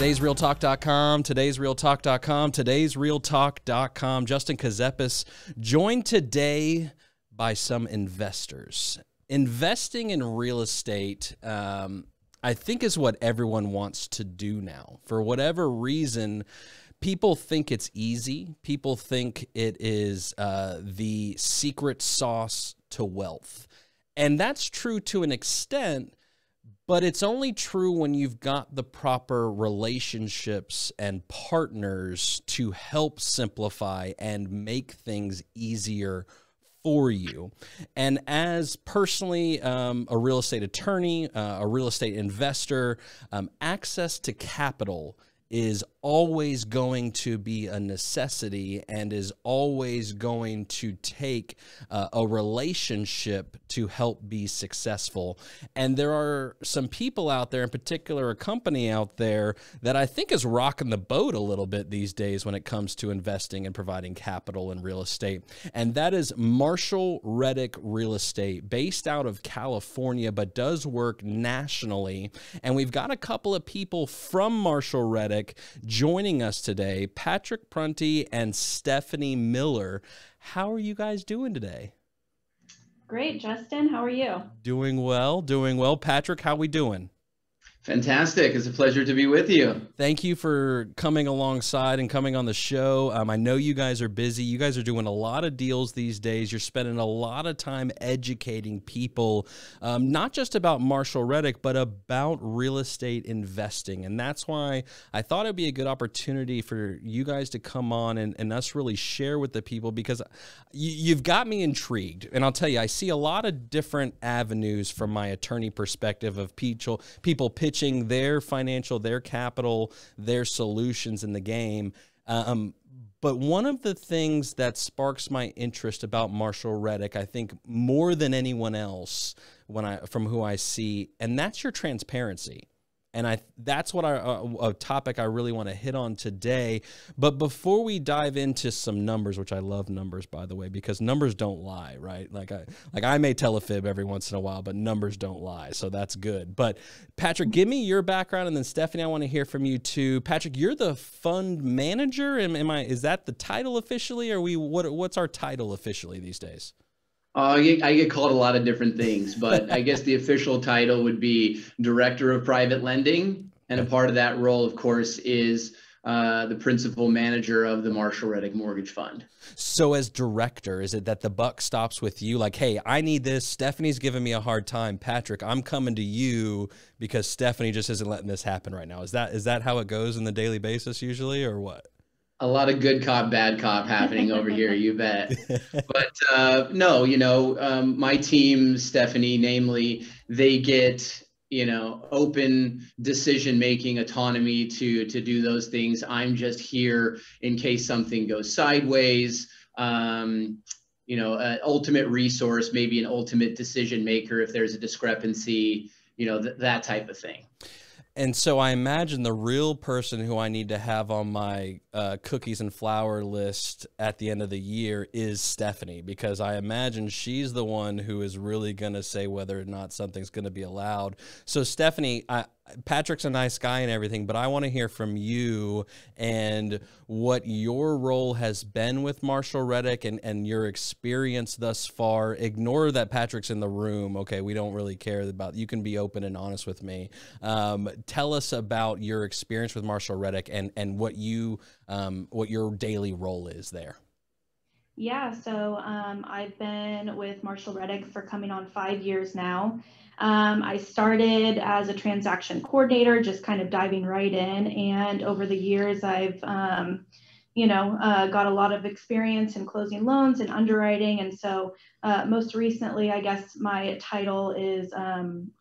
Today'sRealTalk.com, Today'sRealTalk.com, Today'sRealTalk.com. Justin Kazepis, joined today by some investors. Investing in real estate, I think, is what everyone wants to do now. For whatever reason, people think it's easy. People think it is the secret sauce to wealth. And that's true to an extent, but it's only true when you've got the proper relationships and partners to help simplify and make things easier for you. And as personally a real estate attorney, a real estate investor, access to capital is always going to be a necessity and is always going to take a relationship to help be successful. And there are some people out there, in particular a company out there, that I think is rocking the boat a little bit these days when it comes to investing and providing capital in real estate. And that is Marshall Reddick Real Estate, based out of California, but does work nationally. And we've got a couple of people from Marshall Reddick joining us today, Patrick Prunty and Stephanie Miller. How are you guys doing today? Great, Justin. How are you? Doing well, doing well. Patrick, how we doing? Fantastic. It's a pleasure to be with you. Thank you for coming alongside and coming on the show. I know you guys are busy. You guys are doing a lot of deals these days. You're spending a lot of time educating people, not just about Marshall Reddick, but about real estate investing. And that's why I thought it'd be a good opportunity for you guys to come on and us really share with the people, because you've got me intrigued. And I'll tell you, I see a lot of different avenues from my attorney perspective of people pitching their financial, their capital, their solutions in the game. But one of the things that sparks my interest about Marshall Reddick, I think more than anyone else from who I see, and that's your transparency. And that's what a topic I really want to hit on today. But before we dive into some numbers, which I love numbers, by the way, because numbers don't lie, right? Like I may tell a fib every once in a while, but numbers don't lie, so that's good. But Patrick, give me your background, and then Stephanie, I want to hear from you too. Patrick, you're the fund manager. Is that the title officially, or what's our title officially these days? I get called a lot of different things, but I guess the official title would be Director of Private Lending. And a part of that role, of course, is the principal manager of the Marshall Reddick Mortgage Fund. So as director, is it that the buck stops with you? Like, hey, I need this. Stephanie's giving me a hard time. Patrick, I'm coming to you because Stephanie just isn't letting this happen right now. Is that how it goes on the daily basis usually, or what? A lot of good cop, bad cop happening over here, you bet. But no, my team, Stephanie, namely, they get, open decision-making autonomy to do those things. I'm just here in case something goes sideways, an ultimate resource, maybe an ultimate decision maker if there's a discrepancy, that type of thing. And so I imagine the real person who I need to have on my cookies and flour list at the end of the year is Stephanie, because I imagine she's the one who is really going to say whether or not something's going to be allowed. So Stephanie, Patrick's a nice guy and everything, but I want to hear from you and what your role has been with Marshall Reddick and your experience thus far. Ignore that Patrick's in the room. Okay, we don't really care about, you can be open and honest with me. Tell us about your experience with Marshall Reddick and what your daily role is there. Yeah, so I've been with Marshall Reddick for coming on 5 years now. I started as a transaction coordinator, just kind of diving right in. And over the years, I've, got a lot of experience in closing loans and underwriting. And so most recently, I guess my title is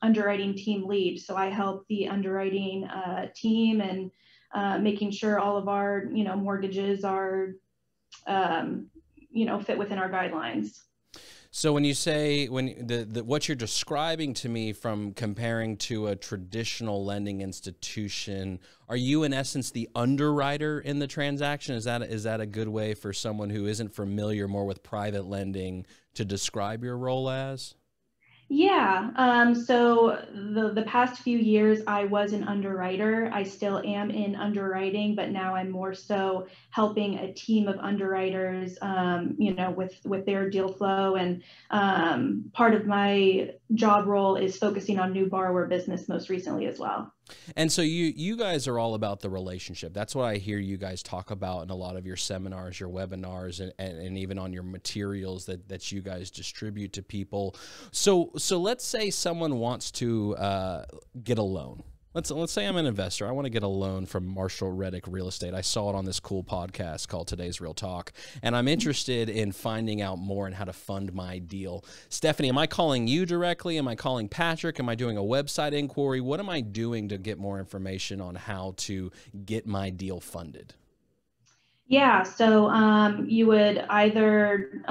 underwriting team lead. So I help the underwriting team and making sure all of our, mortgages are, fit within our guidelines. So when you say, what you're describing to me from comparing to a traditional lending institution, are you in essence the underwriter in the transaction? Is that a good way for someone who isn't familiar more with private lending to describe your role as? Yeah, so the past few years I was an underwriter. I still am in underwriting, but now I'm more so helping a team of underwriters, with their deal flow. And part of my job role is focusing on new borrower business most recently as well. And so you guys are all about the relationship. That's what I hear you guys talk about in a lot of your seminars, your webinars, and even on your materials that you guys distribute to people. So let's say someone wants to get a loan. Let's say I'm an investor. I want to get a loan from Marshall Reddick Real Estate. I saw it on this cool podcast called Today's Real Talk, and I'm interested in finding out more on how to fund my deal. Stephanie, am I calling you directly? Am I calling Patrick? Am I doing a website inquiry? What am I doing to get more information on how to get my deal funded? Yeah, so you would either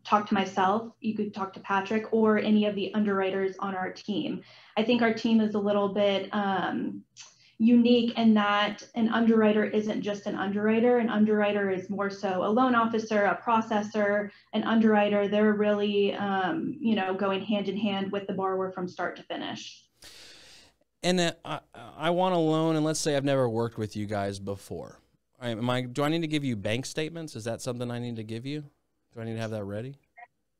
talk to myself, you could talk to Patrick, or any of the underwriters on our team. I think our team is a little bit unique in that an underwriter isn't just an underwriter. An underwriter is more so a loan officer, a processor, an underwriter. They're really, going hand in hand with the borrower from start to finish. And I want a loan, and let's say I've never worked with you guys before. Do I need to give you bank statements? Is that something I need to give you? Do I need to have that ready?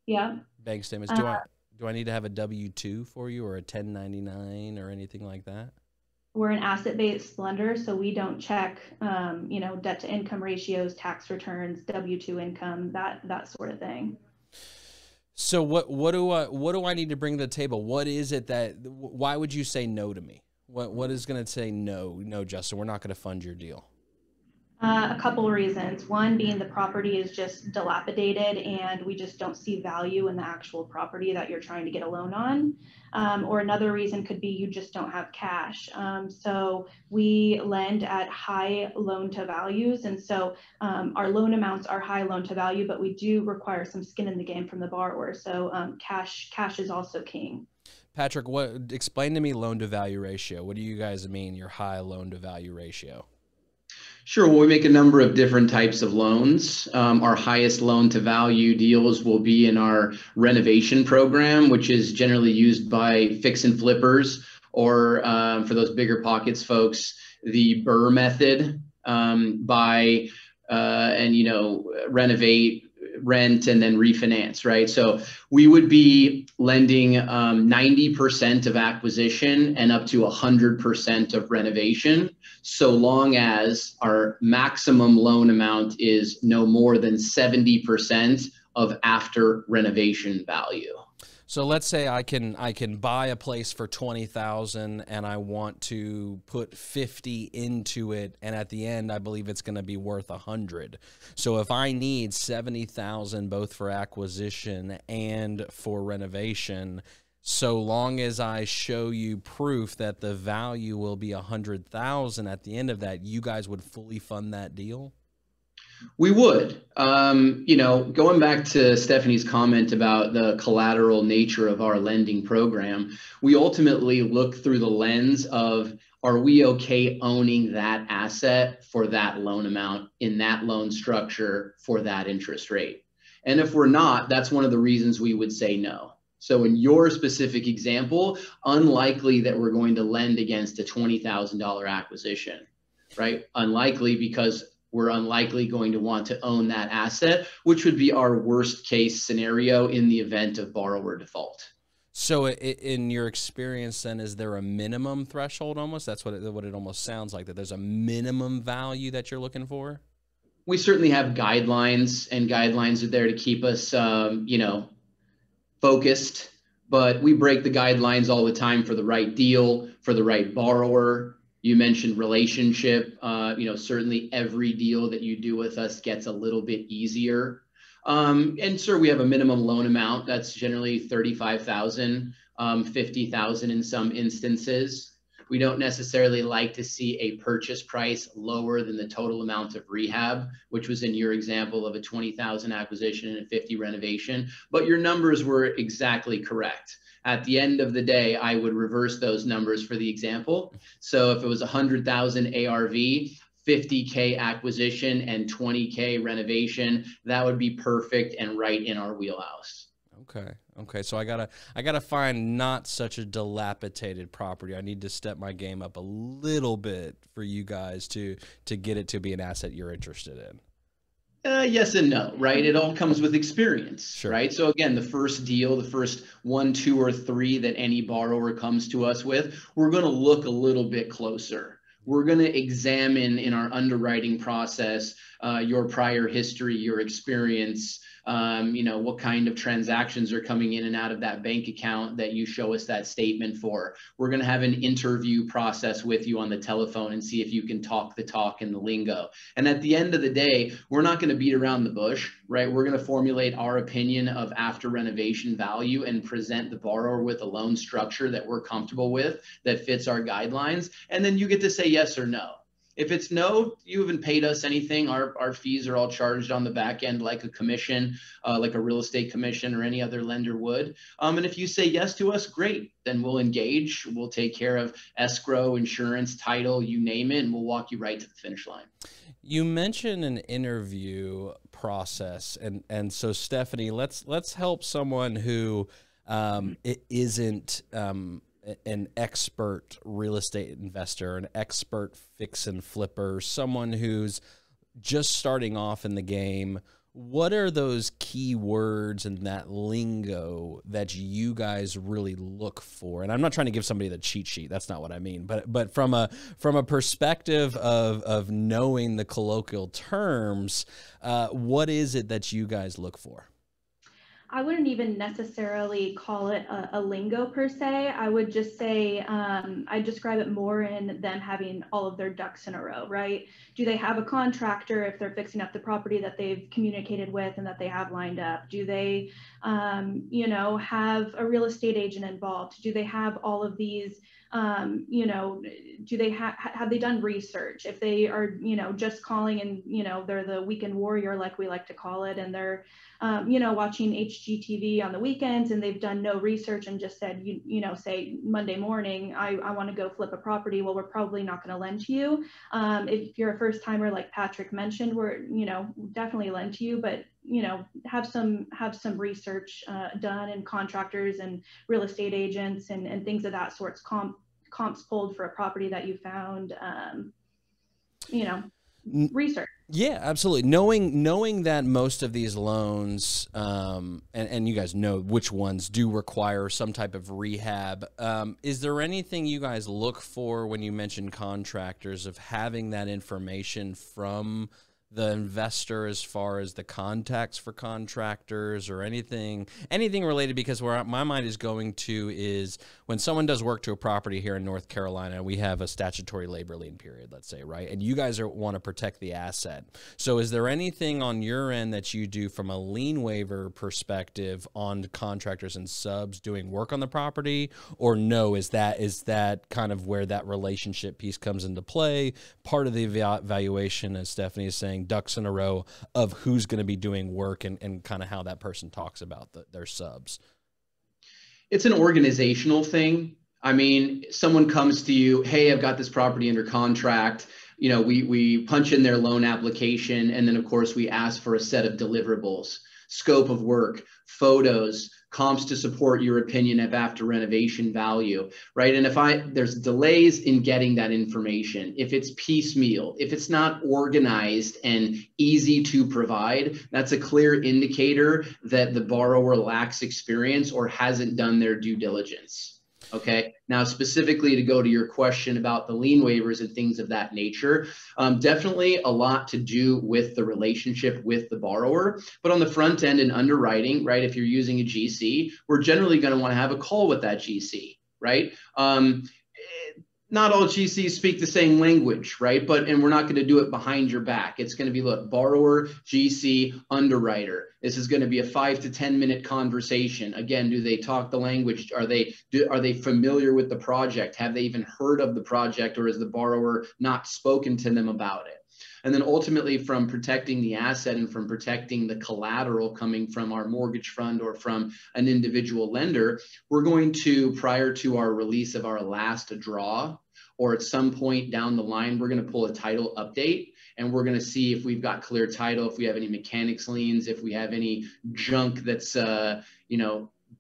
Yeah. Bank statements. Do I need to have a W-2 for you, or a 1099 or anything like that? We're an asset-based lender, so we don't check, debt to income ratios, tax returns, W-2 income, that sort of thing. So what do I need to bring to the table? What is it why would you say no to me? What is going to say no, Justin, we're not going to fund your deal? A couple of reasons. One being the property is just dilapidated and we just don't see value in the actual property that you're trying to get a loan on. Or another reason could be you just don't have cash. So we lend at high loan to values. And so our loan amounts are high loan to value, but we do require some skin in the game from the borrower. So cash is also king. Patrick, explain to me loan to value ratio. What do you guys mean, your high loan to value ratio? Sure. Well, we make a number of different types of loans. Our highest loan to value deals will be in our renovation program, which is generally used by fix and flippers, or for those bigger pockets folks, the BRRRR method, renovate, rent, and then refinance, right? So we would be lending 90% of acquisition and up to 100% of renovation, so long as our maximum loan amount is no more than 70% of after renovation value. So let's say I can buy a place for $20,000 and I want to put 50 into it, and at the end I believe it's going to be worth 100. So if I need 70,000 both for acquisition and for renovation, so long as I show you proof that the value will be 100,000 at the end of that, you guys would fully fund that deal? We would. Going back to Stephanie's comment about the collateral nature of our lending program, we ultimately look through the lens of, are we okay owning that asset for that loan amount in that loan structure for that interest rate? And if we're not, that's one of the reasons we would say no. So in your specific example, unlikely that we're going to lend against a $20,000 acquisition, right? Unlikely, because we're unlikely going to want to own that asset, which would be our worst case scenario in the event of borrower default. So in your experience then, is there a minimum threshold almost? That's what it almost sounds like, that there's a minimum value that you're looking for? We certainly have guidelines, and guidelines are there to keep us, focused, but we break the guidelines all the time for the right deal, for the right borrower. You mentioned relationship. Certainly every deal that you do with us gets a little bit easier. And sir, we have a minimum loan amount that's generally $35,000, $50,000 in some instances. We don't necessarily like to see a purchase price lower than the total amount of rehab, which was in your example of a 20,000 acquisition and a 50 renovation. But your numbers were exactly correct. At the end of the day, I would reverse those numbers for the example. So if it was 100,000 ARV, 50K acquisition, and 20K renovation, that would be perfect and right in our wheelhouse. Okay. Okay. So I gotta find not such a dilapidated property. I need to step my game up a little bit for you guys to get it to be an asset you're interested in. Yes and no, right? It all comes with experience, Sure. right? So again, the first deal, the first 1, 2, or 3 that any borrower comes to us with, we're going to look a little bit closer. We're going to examine in our underwriting process your prior history, your experience, what kind of transactions are coming in and out of that bank account that you show us that statement for. We're going to have an interview process with you on the telephone and see if you can talk the talk and the lingo. And at the end of the day, we're not going to beat around the bush, right? We're going to formulate our opinion of after renovation value and present the borrower with a loan structure that we're comfortable with, that fits our guidelines. And then you get to say yes or no. If it's no, you haven't paid us anything. Our fees are all charged on the back end like a commission, like a real estate commission or any other lender would. And if you say yes to us, great. Then we'll engage. We'll take care of escrow, insurance, title, you name it, and we'll walk you right to the finish line. You mentioned an interview process, and so Stephanie, let's help someone who isn't an expert real estate investor, an expert fix and flipper, someone who's just starting off in the game. What are those key words and that lingo that you guys really look for? And I'm not trying to give somebody the cheat sheet. That's not what I mean. But from a perspective of knowing the colloquial terms, what is it that you guys look for? I wouldn't even necessarily call it a lingo per se. I would just say, I describe it more in them having all of their ducks in a row, right? Do they have a contractor if they're fixing up the property that they've communicated with and that they have lined up? Do they, have a real estate agent involved? Do they have all of these, do they have they done research? If they are, just calling and, they're the weekend warrior, like we like to call it, and they're, watching HGTV on the weekends and they've done no research and just said, say Monday morning, I want to go flip a property. Well, we're probably not going to lend to you. If you're a first timer, like Patrick mentioned, we're, definitely lend to you, but, have some research done, and contractors and real estate agents and things of that sort, comps pulled for a property that you found, research. Yeah, absolutely. Knowing that most of these loans, and you guys know which ones do require some type of rehab. Is there anything you guys look for when you mention contractors, of having that information from the investor as far as the contacts for contractors or anything related? Because where my mind is going to is when someone does work to a property here in North Carolina, we have a statutory labor lien period, let's say, right? And you guys want to protect the asset. So is there anything on your end that you do from a lien waiver perspective on contractors and subs doing work on the property, or no? Is that kind of where that relationship piece comes into play? Part of the evaluation, as Stephanie is saying, ducks in a row of who's going to be doing work and kind of how that person talks about their subs. It's an organizational thing. I mean, someone comes to you, hey, I've got this property under contract. We punch in their loan application, and then of course we ask for a set of deliverables, scope of work, photos, comps to support your opinion of after renovation value, right? And if there's delays in getting that information, if it's piecemeal, if it's not organized and easy to provide, that's a clear indicator that the borrower lacks experience or hasn't done their due diligence. Okay. Now, specifically to go to your question about the lien waivers and things of that nature, definitely a lot to do with the relationship with the borrower. But on the front end in underwriting, right, if you're using a GC, we're generally going to want to have a call with that GC, right? Not all GCs speak the same language, right? And we're not going to do it behind your back. It's going to be, look, borrower, GC, underwriter. This is going to be a 5 to 10 minute conversation. Again, do they talk the language? Are they familiar with the project? Have they even heard of the project, or has the borrower not spoken to them about it? And then ultimately, from protecting the asset and from protecting the collateral coming from our mortgage fund or from an individual lender, we're going to, prior to our release of our last draw, or at some point down the line, we're going to pull a title update. and we're going to see if we've got clear title, if we have any mechanics liens, if we have any junk that's,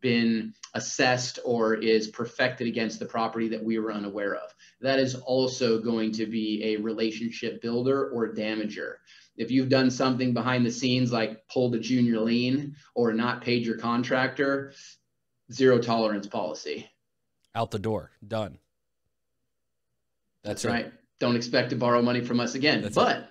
been assessed or is perfected against the property that we were unaware of. That is also going to be a relationship builder or damager. If you've done something behind the scenes, like pulled a junior lien or not paid your contractor, zero tolerance policy. Out the door, done. That's right. Don't expect to borrow money from us again. But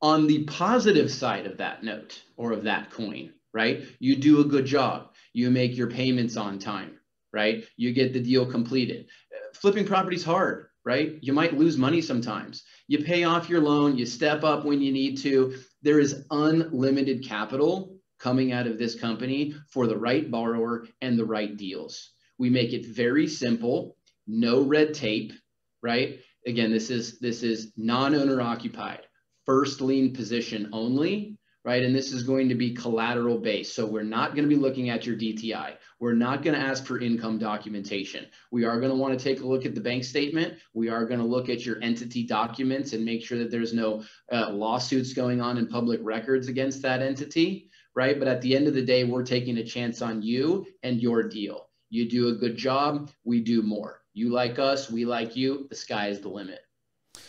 on the positive side of that note, or of that coin, right? You do a good job. You make your payments on time, right? You get the deal completed. Flipping property's hard, right? You might lose money sometimes. You pay off your loan, you step up when you need to. There is unlimited capital coming out of this company for the right borrower and the right deals. We make it very simple, no red tape, right? Again, this is non-owner occupied, first lien position only, right? And this is going to be collateral based. So we're not going to be looking at your DTI. We're not going to ask for income documentation. We are going to want to take a look at the bank statement. We are going to look at your entity documents and make sure that there's no lawsuits going on in public records against that entity, right? But at the end of the day, we're taking a chance on you and your deal. You do a good job, we do more. You like us, we like you, the sky is the limit.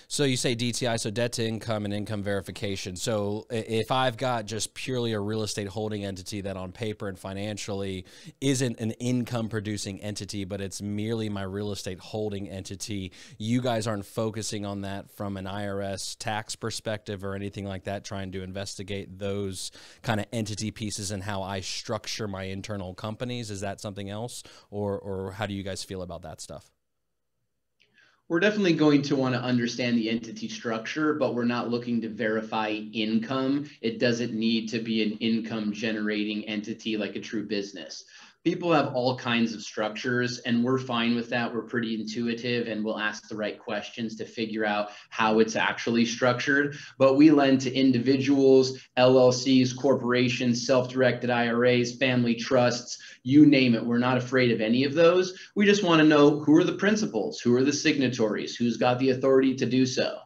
So you say DTI, so debt to income and income verification. So if I've got just purely a real estate holding entity that on paper and financially isn't an income producing entity, but it's merely my real estate holding entity, you guys aren't focusing on that from an IRS tax perspective or anything like that, trying to investigate those kind of entity pieces and how I structure my internal companies. Is that something else? Or how do you guys feel about that stuff? We're definitely going to want to understand the entity structure, but we're not looking to verify income. It doesn't need to be an income generating entity like a true business. People have all kinds of structures, and we're fine with that. We're pretty intuitive, and we'll ask the right questions to figure out how it's actually structured. But we lend to individuals, LLCs, corporations, self-directed IRAs, family trusts, you name it. We're not afraid of any of those. We just want to know who are the principals, who are the signatories, who's got the authority to do so.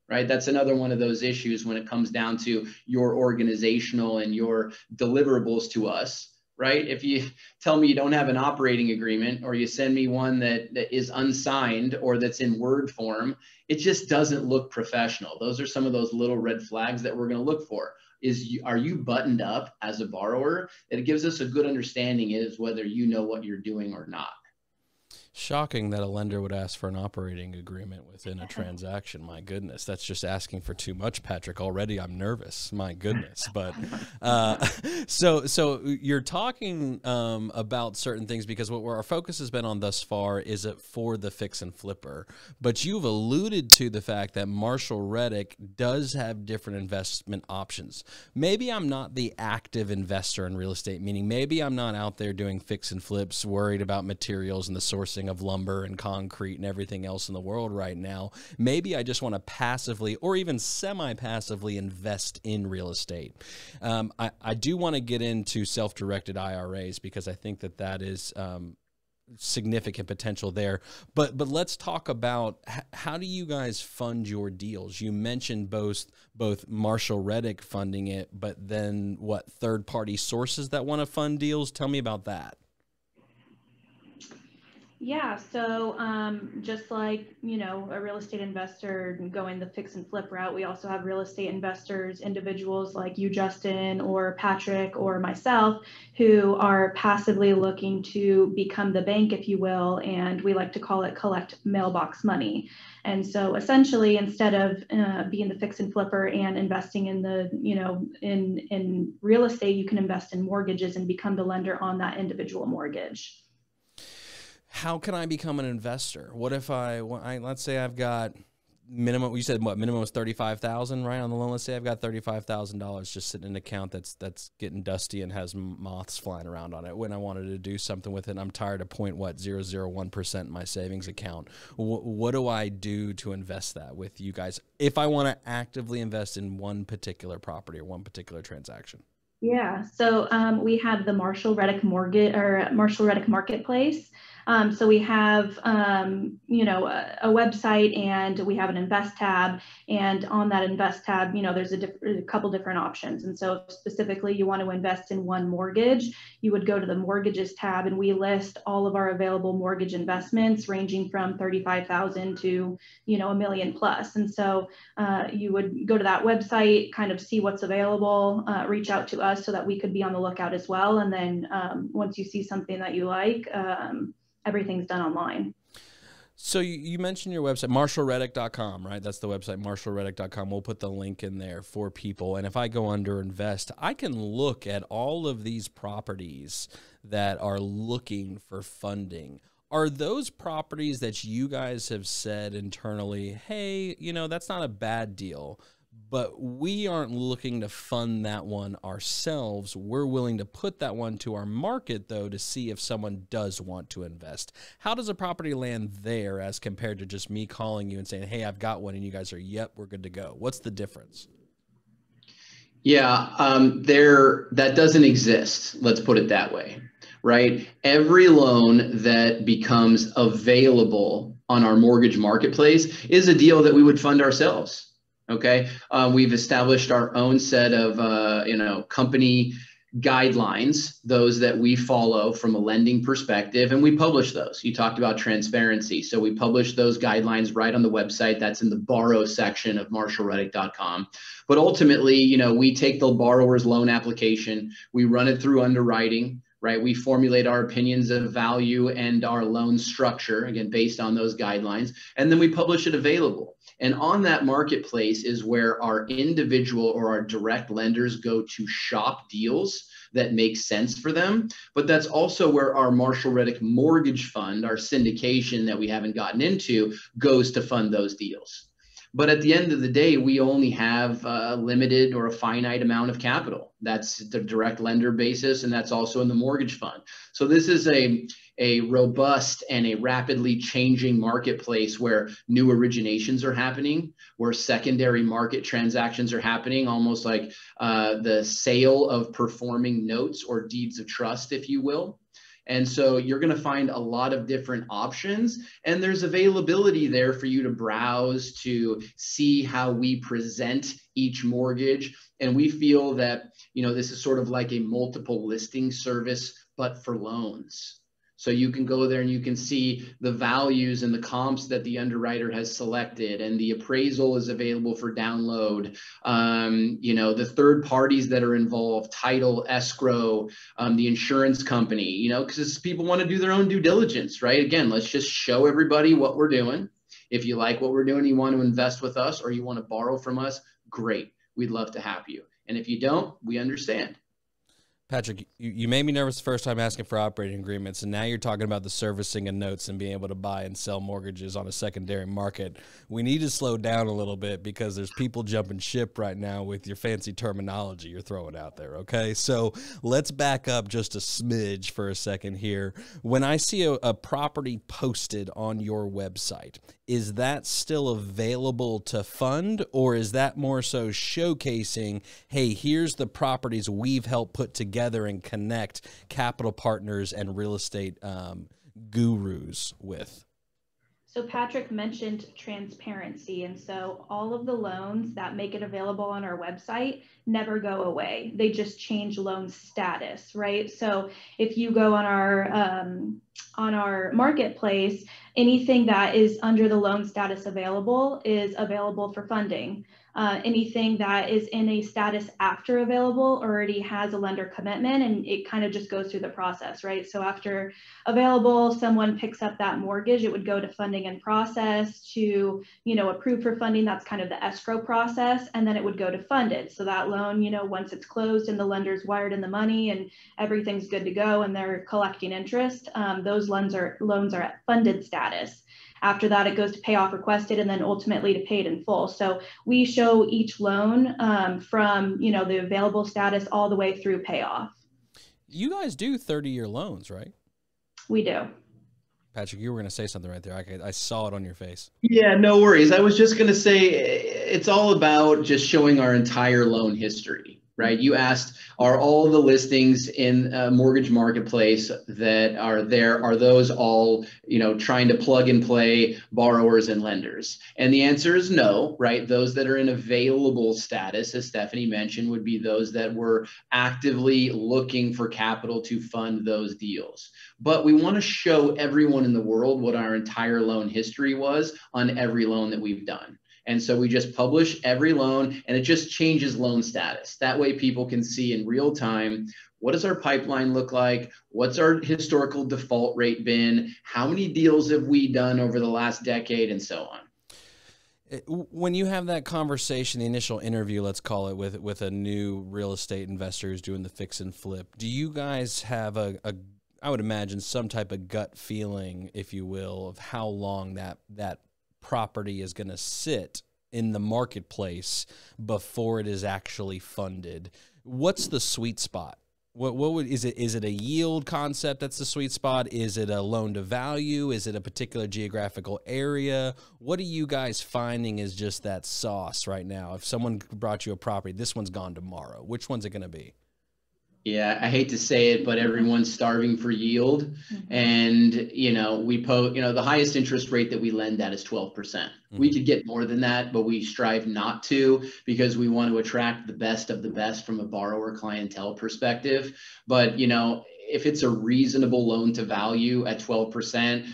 Right? That's another one of those issues when it comes down to your organizational and your deliverables to us. Right? If you tell me you don't have an operating agreement, or you send me one that is unsigned or that's in Word form, it just doesn't look professional. Those are some of those little red flags that we're going to look for. Are you buttoned up as a borrower? It gives us a good understanding is whether you know what you're doing or not. Shocking that a lender would ask for an operating agreement within a transaction. My goodness, that's just asking for too much, Patrick. Already I'm nervous. My goodness. But so you're talking about certain things, because what our focus has been on thus far is it for the fix and flipper. But you've alluded to the fact that Marshall Reddick does have different investment options. Maybe I'm not the active investor in real estate, meaning maybe I'm not out there doing fix and flips, worried about materials and the sourcing of lumber and concrete and everything else in the world right now. Maybe I just want to passively or even semi-passively invest in real estate. I do want to get into self-directed IRAs, because I think that is significant potential there. But let's talk about how do you guys fund your deals? You mentioned both Marshall Reddick funding it, but then what, third-party sources that want to fund deals? Tell me about that. Yeah, so just like, a real estate investor going the fix and flip route, we also have real estate investors, individuals like you, Justin, or Patrick, or myself, who are passively looking to become the bank, if you will, and we like to call it collect mailbox money. And so essentially, instead of being the fix and flipper and investing in the, in real estate, you can invest in mortgages and become the lender on that individual mortgage. How can I become an investor? What if let's say I've got minimum, you said what, minimum was $35,000, right, on the loan? Let's say I've got $35,000 just sitting in an account that's getting dusty and has moths flying around on it. When I wanted to do something with it, and I'm tired of 0.001% in my savings account. What do I do to invest that with you guys if I want to actively invest in one particular property or one particular transaction? Yeah, so we have the Marshall Reddick Marketplace. So we have, a website, and we have an invest tab. And on that invest tab, there's a couple different options. And so if specifically you want to invest in one mortgage, you would go to the mortgages tab, and we list all of our available mortgage investments ranging from 35,000 to, $1 million plus. And so you would go to that website, kind of see what's available, reach out to us so that we could be on the lookout as well. And then once you see something that you like, everything's done online. So you mentioned your website, marshallreddick.com, right? That's the website, marshallreddick.com. We'll put the link in there for people. And if I go under invest, I can look at all of these properties that are looking for funding. Are those properties that you guys have said internally, hey, that's not a bad deal, but we aren't looking to fund that one ourselves. We're willing to put that one to our market, though, to see if someone does want to invest. How does a property land there as compared to just me calling you and saying, hey, I've got one, and you guys are, yep, we're good to go? What's the difference? Yeah, that doesn't exist. Let's put it that way, right? Every loan that becomes available on our mortgage marketplace is a deal that we would fund ourselves. Okay. We've established our own set of, company guidelines, those that we follow from a lending perspective, and we publish those. You talked about transparency. So we publish those guidelines right on the website. That's in the borrow section of marshallreddick.com. But ultimately, we take the borrower's loan application, we run it through underwriting, right? We formulate our opinions of value and our loan structure, again, based on those guidelines, and then we publish it available. And on that marketplace is where our individual or our direct lenders go to shop deals that make sense for them. But that's also where our Marshall Reddick Mortgage Fund, our syndication that we haven't gotten into, goes to fund those deals. But at the end of the day, we only have a limited or a finite amount of capital. That's the direct lender basis, and that's also in the mortgage fund. So this is a robust and a rapidly changing marketplace where new originations are happening, where secondary market transactions are happening, almost like the sale of performing notes or deeds of trust, if you will. And so you're going to find a lot of different options, and there's availability there for you to browse, to see how we present each mortgage. And we feel that, this is sort of like a multiple listing service, but for loans. So you can go there and you can see the values and the comps that the underwriter has selected, and the appraisal is available for download. The third parties that are involved, title, escrow, the insurance company, because people want to do their own due diligence, right? Again, let's just show everybody what we're doing. If you like what we're doing, you want to invest with us or you want to borrow from us, great. We'd love to have you. And if you don't, we understand. Patrick, you made me nervous the first time asking for operating agreements, and now you're talking about the servicing and notes and being able to buy and sell mortgages on a secondary market. We need to slow down a little bit because there's people jumping ship right now with your fancy terminology you're throwing out there, okay? So let's back up just a smidge for a second here. When I see a property posted on your website, is that still available to fund, or is that more so showcasing, hey, here's the properties we've helped put together and connect capital partners and real estate gurus with? So Patrick mentioned transparency. And so all of the loans that make it available on our website never go away. They just change loan status, right? So if you go on our marketplace, anything that is under the loan status available is available for funding. Anything that is in a status after available already has a lender commitment, and it kind of just goes through the process, right? So after available, someone picks up that mortgage, it would go to funding and process to, approved for funding. That's kind of the escrow process. And then it would go to funded. So that loan, once it's closed and the lender's wired in the money and everything's good to go and they're collecting interest, those loans are at funded status. After that, it goes to payoff requested and then ultimately to paid in full. So we show each loan from, the available status all the way through payoff. You guys do 30-year loans, right? We do. Patrick, you were going to say something right there. I saw it on your face. Yeah, no worries. I was just going to say it's all about just showing our entire loan history, right? You asked, are all the listings in a mortgage marketplace that are there, are those all, trying to plug and play borrowers and lenders? And the answer is no, right? Those that are in available status, as Stephanie mentioned, would be those that were actively looking for capital to fund those deals. But we want to show everyone in the world what our entire loan history was on every loan that we've done. And so we just publish every loan, and it just changes loan status. That way people can see in real time, what does our pipeline look like? What's our historical default rate been? How many deals have we done over the last decade, and so on? When you have that conversation, the initial interview, let's call it, with a new real estate investor who's doing the fix and flip, do you guys have I would imagine some type of gut feeling, if you will, of how long that property is going to sit in the marketplace before it is actually funded? What's the sweet spot? Is it a yield concept that's the sweet spot? Is it a loan to value? Is it a particular geographical area? What are you guys finding is just that sauce right now? If someone brought you a property, this one's gone tomorrow, which one's it going to be? Yeah, I hate to say it, but everyone's starving for yield. And, the highest interest rate that we lend at is 12%. We could get more than that, but we strive not to, because we want to attract the best of the best from a borrower clientele perspective. But, if it's a reasonable loan to value at 12%,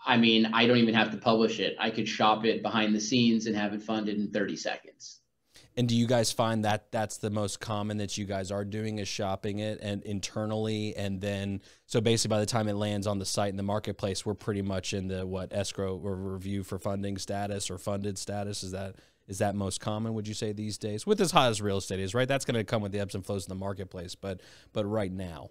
I mean, I don't even have to publish it. I could shop it behind the scenes and have it funded in 30 seconds. And do you guys find that that's the most common that you guys are doing, is shopping it and internally? And then, so basically by the time it lands on the site in the marketplace, we're pretty much in the escrow or review for funding status or funded status? Is that most common, would you say, these days? With as hot as real estate is, right? That's going to come with the ebbs and flows in the marketplace, but right now.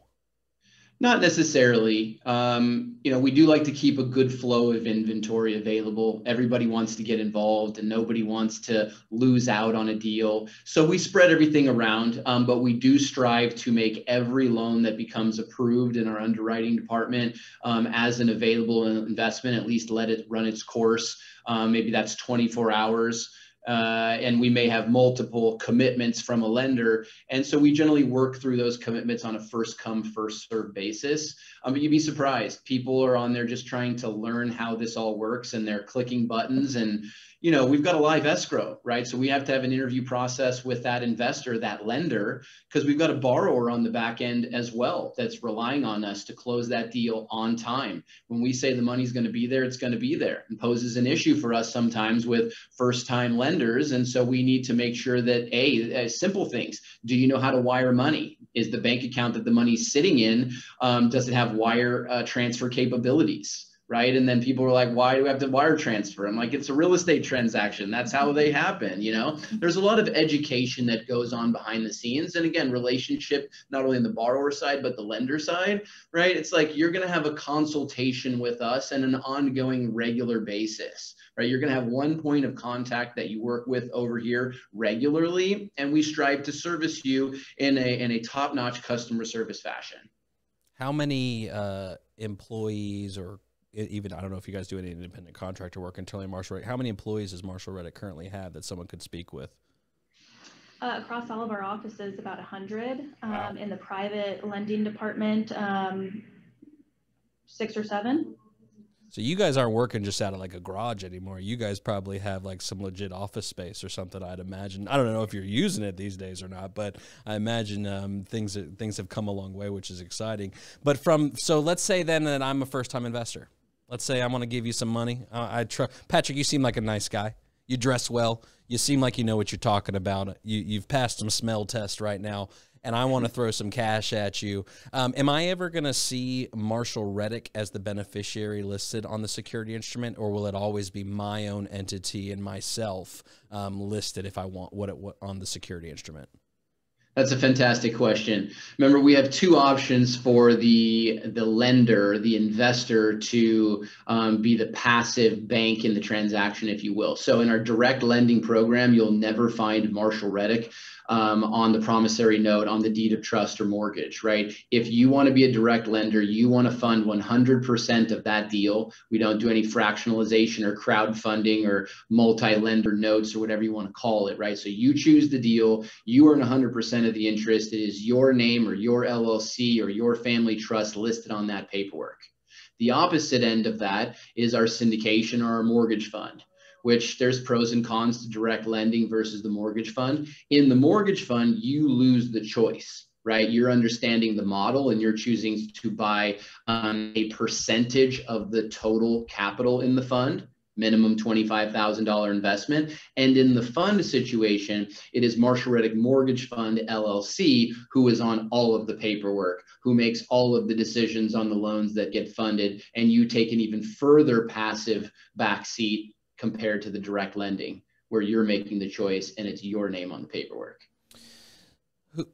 Not necessarily. We do like to keep a good flow of inventory available. Everybody wants to get involved and nobody wants to lose out on a deal. So we spread everything around, but we do strive to make every loan that becomes approved in our underwriting department as an available investment, at least let it run its course. Maybe that's 24 hours. And we may have multiple commitments from a lender. And so we generally work through those commitments on a first come, first served basis. But you'd be surprised. People are on there just trying to learn how this all works, and they're clicking buttons. And, we've got a live escrow, right? So we have to have an interview process with that investor, that lender, because we've got a borrower on the back end as well that's relying on us to close that deal on time. When we say the money's going to be there, it's going to be there, and poses an issue for us sometimes with first-time lenders. And so we need to make sure that, simple things. Do you know how to wire money? Is the bank account that the money's sitting in, does it have wire transfer capabilities? Right. And then people were like, why do we have to wire transfer? I'm like, it's a real estate transaction. That's how they happen. There's a lot of education that goes on behind the scenes. And again, relationship, not only on the borrower side, but the lender side, right? It's like, you're going to have a consultation with us on an ongoing regular basis, right? You're going to have one point of contact that you work with over here regularly. And we strive to service you in a top-notch customer service fashion. How many employees, or even, I don't know if you guys do any independent contractor work internally at Marshall Reddick, how many employees does Marshall Reddick currently have that someone could speak with? Across all of our offices, about 100. Wow. In the private lending department, 6 or 7. So you guys aren't working just out of like a garage anymore. You guys probably have like some legit office space or something, I'd imagine. I don't know if you're using it these days or not, but I imagine things have come a long way, which is exciting. But so let's say then that I'm a first-time investor. Let's say I want to give you some money. Patrick, you seem like a nice guy. You dress well. You seem like you know what you're talking about. You've passed some smell tests right now, and I want to throw some cash at you. Am I ever going to see Marshall Reddick as the beneficiary listed on the security instrument, or will it always be my own entity and myself listed if I want what on the security instrument? That's a fantastic question. Remember, we have two options for the lender, the investor, to be the passive bank in the transaction, if you will. So in our direct lending program, you'll never find Marshall Reddick on the promissory note, on the deed of trust or mortgage, right? If you want to be a direct lender, you want to fund 100% of that deal. We don't do any fractionalization or crowdfunding or multi-lender notes or whatever you want to call it, right? So you choose the deal, you earn 100% of the interest. It is your name or your LLC or your family trust listed on that paperwork. The opposite end of that is our syndication or our mortgage fund, which there's pros and cons to direct lending versus the mortgage fund. In the mortgage fund, you lose the choice, right? You're understanding the model and you're choosing to buy a percentage of the total capital in the fund, minimum $25,000 investment. And in the fund situation, it is Marshall Reddick Mortgage Fund LLC who is on all of the paperwork, who makes all of the decisions on the loans that get funded, and you take an even further passive backseat compared to the direct lending, where you're making the choice and it's your name on the paperwork.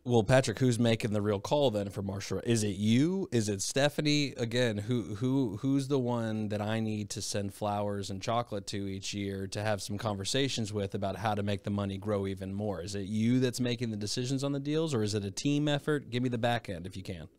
Well, Patrick, who's making the real call then for Marshall? Is it you? Is it Stephanie? Again, who's the one that I need to send flowers and chocolate to each year to have some conversations with about how to make the money grow even more? Is it you that's making the decisions on the deals, or is it a team effort? Give me the back end if you can.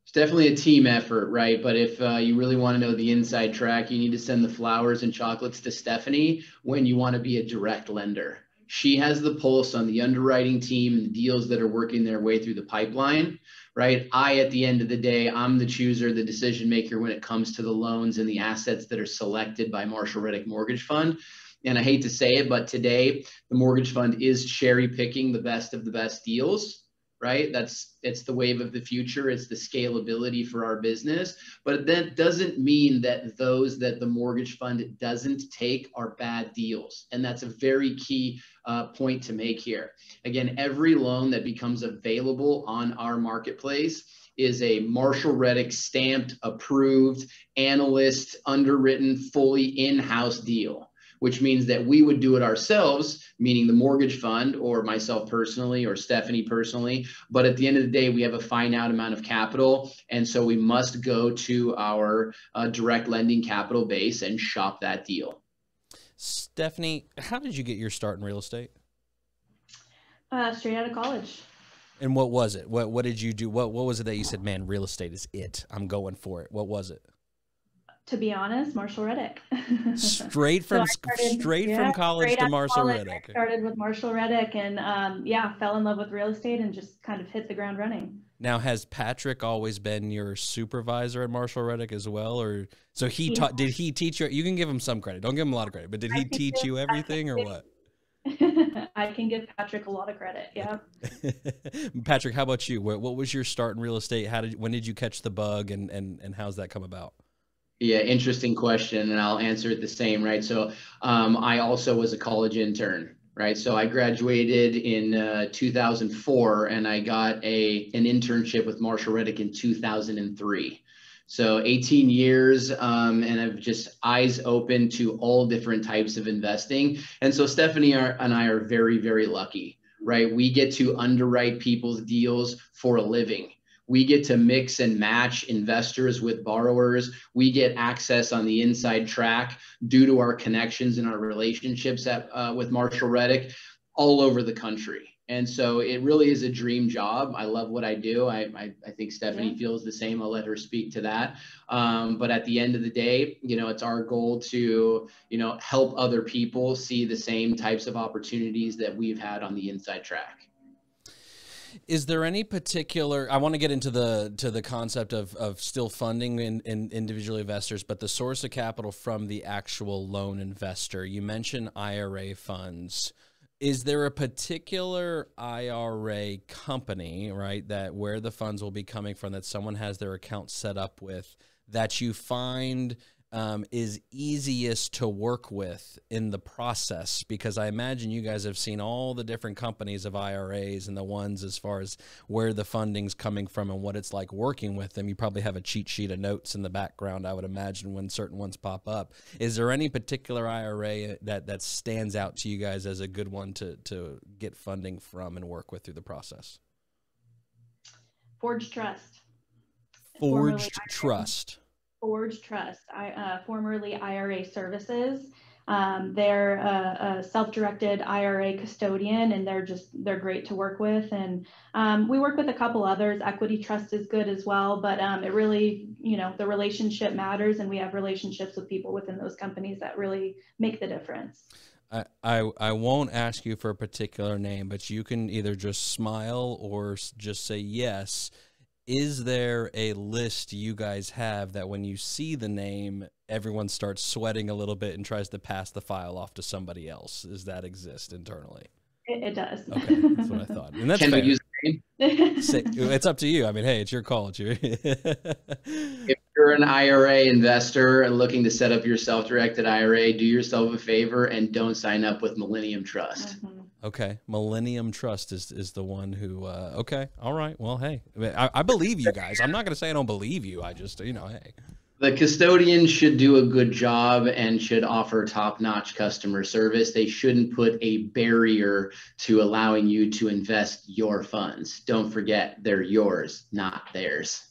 It's definitely a team effort, right? But if you really want to know the inside track, you need to send the flowers and chocolates to Stephanie when you want to be a direct lender. She has the pulse on the underwriting team and the deals that are working their way through the pipeline, right? At the end of the day, I'm the chooser, the decision maker when it comes to the loans and the assets that are selected by Marshall Reddick Mortgage Fund. And I hate to say it, but today the mortgage fund is cherry picking the best of the best deals, right? It's the wave of the future. It's the scalability for our business. But that doesn't mean that those that the mortgage fund doesn't take are bad deals. And that's a very key point to make here. Again, every loan that becomes available on our marketplace is a Marshall Reddick stamped, approved, analyst, underwritten, fully in-house deal, which means that we would do it ourselves, meaning the mortgage fund or myself personally or Stephanie personally. But at the end of the day, we have a finite amount of capital. And so we must go to our direct lending capital base and shop that deal. Stephanie, how did you get your start in real estate? Straight out of college. And what was it? What did you do? What was it that you said, man, real estate is it? I'm going for it. What was it? To be honest, Marshall Reddick. Straight from college to Marshall Reddick. I started with Marshall Reddick and fell in love with real estate and just kind of hit the ground running. Now, has Patrick always been your supervisor at Marshall Reddick as well, or so he taught? Did he teach you? You can give him some credit. Don't give him a lot of credit, but did he teach you everything, or what? I can give Patrick a lot of credit. Yeah. Patrick, how about you? What was your start in real estate? When did you catch the bug, and how's that come about? Yeah, interesting question, and I'll answer it the same, right? So I also was a college intern, right? So I graduated in 2004, and I got an internship with Marshall Reddick in 2003. So 18 years, and I've just eyes open to all different types of investing. And so Stephanie and I are very, very lucky, right? We get to underwrite people's deals for a living. We get to mix and match investors with borrowers. We get access on the inside track due to our connections and our relationships with Marshall Reddick all over the country. And so it really is a dream job. I love what I do. I think Stephanie feels the same. I'll let her speak to that. But at the end of the day, it's our goal to, help other people see the same types of opportunities that we've had on the inside track. Is there any particular, I want to get into the concept of still funding in individual investors, but the source of capital from the actual loan investor. You mentioned IRA funds. Is there a particular IRA company, right, that where the funds will be coming from, that someone has their account set up with, that you find is easiest to work with in the process? Because I imagine you guys have seen all the different companies of IRAs and the ones as far as where the funding's coming from and what it's like working with them. You probably have a cheat sheet of notes in the background, I would imagine, when certain ones pop up. Is there any particular IRA that stands out to you guys as a good one to get funding from and work with through the process? Forge Trust. Forged Trust. Forge Trust, formerly IRA Services. They're a self-directed IRA custodian, and they're great to work with. And we work with a couple others. Equity Trust is good as well, but it really, the relationship matters, and we have relationships with people within those companies that really make the difference. I won't ask you for a particular name, but you can either just smile or just say yes. Is there a list you guys have that when you see the name, everyone starts sweating a little bit and tries to pass the file off to somebody else? Does that exist internally? It does. Okay, that's what I thought. And that's Can fair. we use the name? It's up to you. I mean, hey, it's your call. If you're an IRA investor and looking to set up your self-directed IRA, do yourself a favor and don't sign up with Millennium Trust. Mm-hmm. Okay, Millennium Trust is the one who. Okay, all right. Well, hey, I believe you guys. I'm not going to say I don't believe you. I just, hey. The custodian should do a good job and should offer top-notch customer service. They shouldn't put a barrier to allowing you to invest your funds. Don't forget, they're yours, not theirs.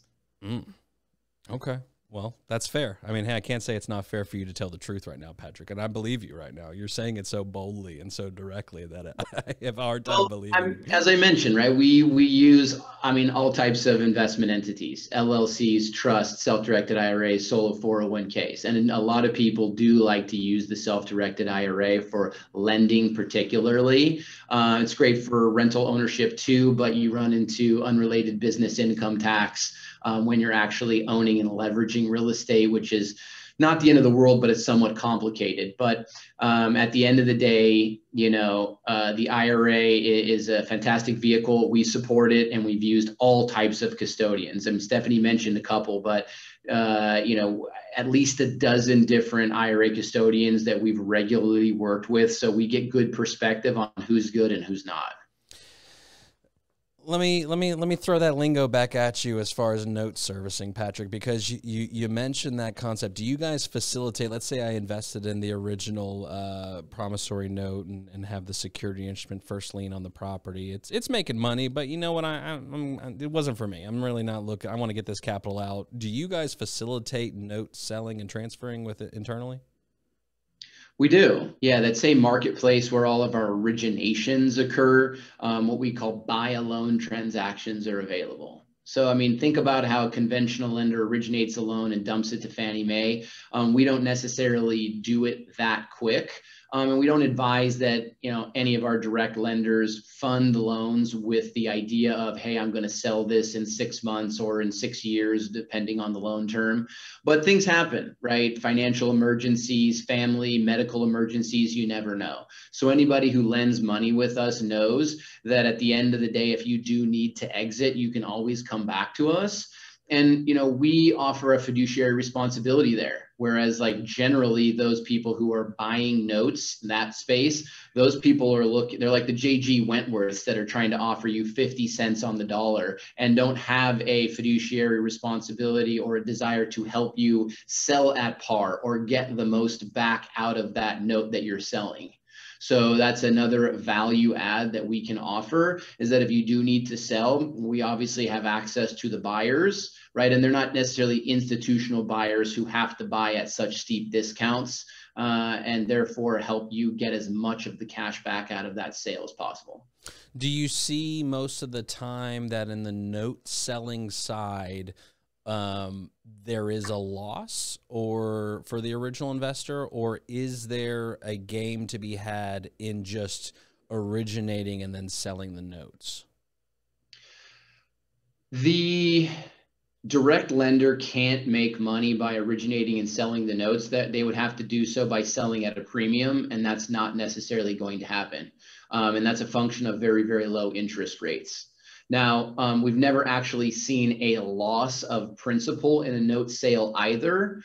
Okay. Well, that's fair. I mean, hey, I can't say it's not fair for you to tell the truth right now, Patrick, and I believe you right now. You're saying it so boldly and so directly that I have a hard time believing. As I mentioned, right, we use, all types of investment entities, LLCs, trusts, self-directed IRAs, solo 401ks, and a lot of people do like to use the self-directed IRA for lending particularly. It's great for rental ownership too, but you run into unrelated business income tax when you're actually owning and leveraging real estate, which is not the end of the world, but it's somewhat complicated. But at the end of the day, the IRA is a fantastic vehicle. We support it, and we've used all types of custodians. I mean, Stephanie mentioned a couple, but at least a dozen different IRA custodians that we've regularly worked with. So we get good perspective on who's good and who's not. Let me throw that lingo back at you as far as note servicing, Patrick, because you mentioned that concept. Do you guys facilitate? Let's say I invested in the original promissory note and have the security instrument first lien on the property. It's making money, but you know what? It wasn't for me. I'm really not looking. I want to get this capital out. Do you guys facilitate note selling and transferring with it internally? We do. Yeah, that same marketplace where all of our originations occur, what we call buy-a-loan transactions are available. So, think about how a conventional lender originates a loan and dumps it to Fannie Mae. We don't necessarily do it that quick. And we don't advise that, any of our direct lenders fund loans with the idea of, hey, I'm going to sell this in 6 months or in 6 years, depending on the loan term. But things happen, right? Financial emergencies, family, medical emergencies, you never know. So anybody who lends money with us knows that at the end of the day, if you do need to exit, you can always come back to us. And, we offer a fiduciary responsibility there. Whereas generally those people who are buying notes in that space, those people are they're like the J.G. Wentworths that are trying to offer you 50 cents on the dollar and don't have a fiduciary responsibility or a desire to help you sell at par or get the most back out of that note that you're selling. So that's another value add that we can offer, is that if you do need to sell, we obviously have access to the buyers, right? And they're not necessarily institutional buyers who have to buy at such steep discounts and therefore help you get as much of the cash back out of that sale as possible. Do you see most of the time that in the note selling side, there is a loss or for the original investor, or is there a game to be had in just originating and then selling the notes? The direct lender can't make money by originating and selling the notes. That they would have to do so by selling at a premium, and that's not necessarily going to happen. And that's a function of very, very low interest rates. Now, we've never actually seen a loss of principal in a note sale either.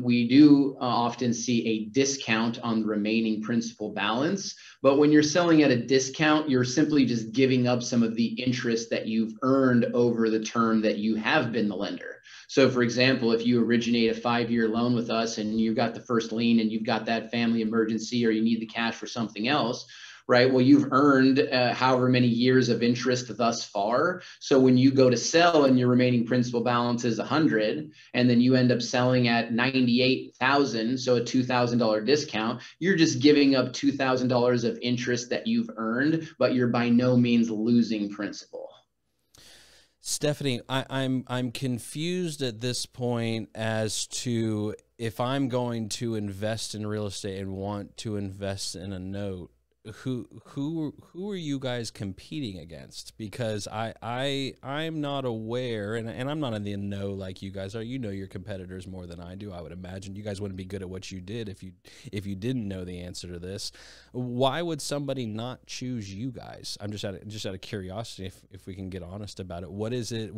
We do often see a discount on the remaining principal balance. But when you're selling at a discount, you're simply just giving up some of the interest that you've earned over the term that you have been the lender. So for example, if you originate a 5-year loan with us and you've got the first lien and you've got that family emergency or you need the cash for something else, right? Well, you've earned however many years of interest thus far. So when you go to sell and your remaining principal balance is 100, and then you end up selling at 98,000, so a $2,000 discount, you're just giving up $2,000 of interest that you've earned, but you're by no means losing principal. Stephanie, I'm confused at this point as to if I'm going to invest in real estate and want to invest in a note, who are you guys competing against? Because I'm not aware, and I'm not in the know like you guys are. You know your competitors more than I do. I would imagine you guys wouldn't be good at what you did if you didn't know the answer to this. Why would somebody not choose you guys? I'm just out of curiosity, if we can get honest about it. What is it?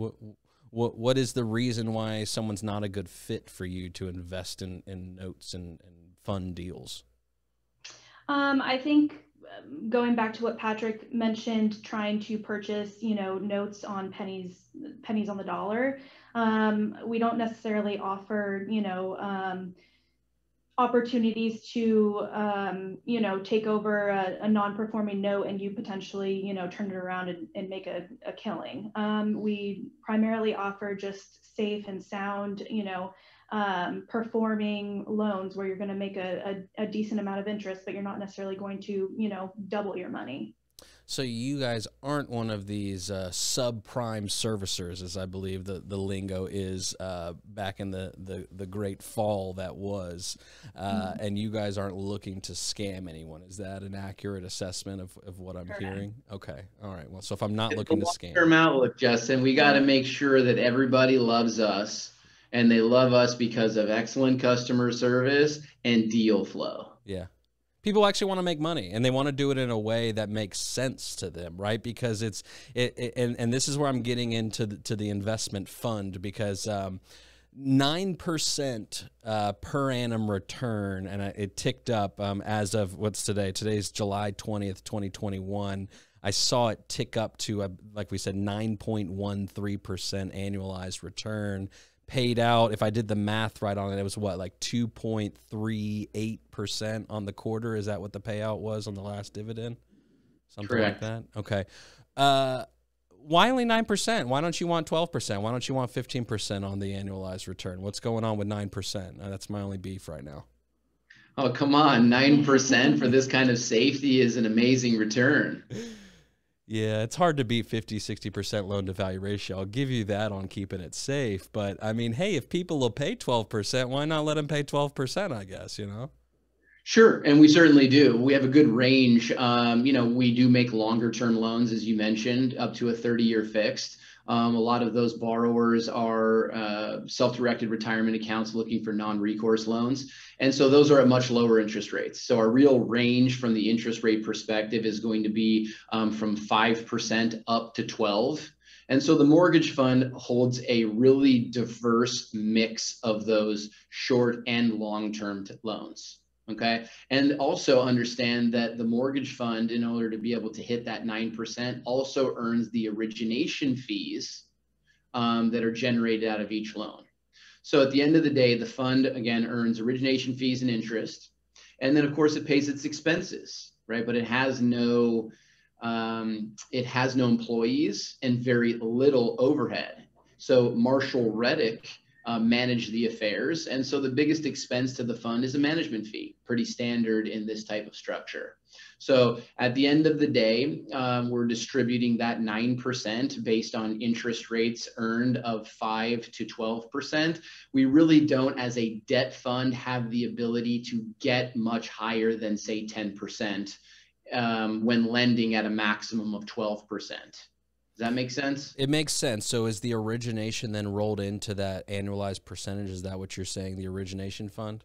What is the reason why someone's not a good fit for you to invest in notes and fund deals? I think going back to what Patrick mentioned, trying to purchase, notes on pennies on the dollar. We don't necessarily offer, opportunities to, take over a non-performing note and you potentially, turn it around and make a killing. We primarily offer just safe and sound, performing loans where you're going to make a decent amount of interest, but you're not necessarily going to, double your money. So you guys aren't one of these subprime servicers, as I believe the lingo is back in the great fall that was, and you guys aren't looking to scam anyone. Is that an accurate assessment of what I'm hearing? Okay. All right. Well, so if I'm not looking to scam. Long-term outlook, Justin, we got to make sure that everybody loves us, and they love us because of excellent customer service and deal flow. Yeah. People actually want to make money, and they want to do it in a way that makes sense to them, right? Because and this is where I'm getting into the investment fund, because 9% per annum return, and it ticked up as of what's today? Today's July 20th, 2021. I saw it tick up to, like we said, 9.13% annualized return. Paid out, if I did the math right on it, it was what, like 2.38% on the quarter? Is that what the payout was on the last dividend? Something Correct. like that? Okay. Why only 9%? Why don't you want 12%? Why don't you want 15% on the annualized return? What's going on with 9%? That's my only beef right now. Oh, come on. 9% for this kind of safety is an amazing return. Yeah, it's hard to beat 50-60% loan to value ratio. I'll give you that on keeping it safe. But I mean, hey, if people will pay 12%, why not let them pay 12%, I guess, Sure. And we certainly do. We have a good range. We do make longer term loans, as you mentioned, up to a 30-year fixed. A lot of those borrowers are self-directed retirement accounts looking for non-recourse loans. And so those are at much lower interest rates. So our real range from the interest rate perspective is going to be from 5% up to 12%. And so the mortgage fund holds a really diverse mix of those short and long-term loans. Okay. And also understand that the mortgage fund, in order to be able to hit that 9%, also earns the origination fees that are generated out of each loan. So at the end of the day, the fund, again, earns origination fees and interest. And then, of course, it pays its expenses, right? But it has no employees and very little overhead. So Marshall Reddick manage the affairs. And so the biggest expense to the fund is a management fee, pretty standard in this type of structure. So at the end of the day, we're distributing that 9% based on interest rates earned of 5 to 12%. We really don't, as a debt fund, have the ability to get much higher than, say, 10% when lending at a maximum of 12%. Does that make sense? It makes sense. So is the origination then rolled into that annualized percentage? Is that what you're saying, the origination fund?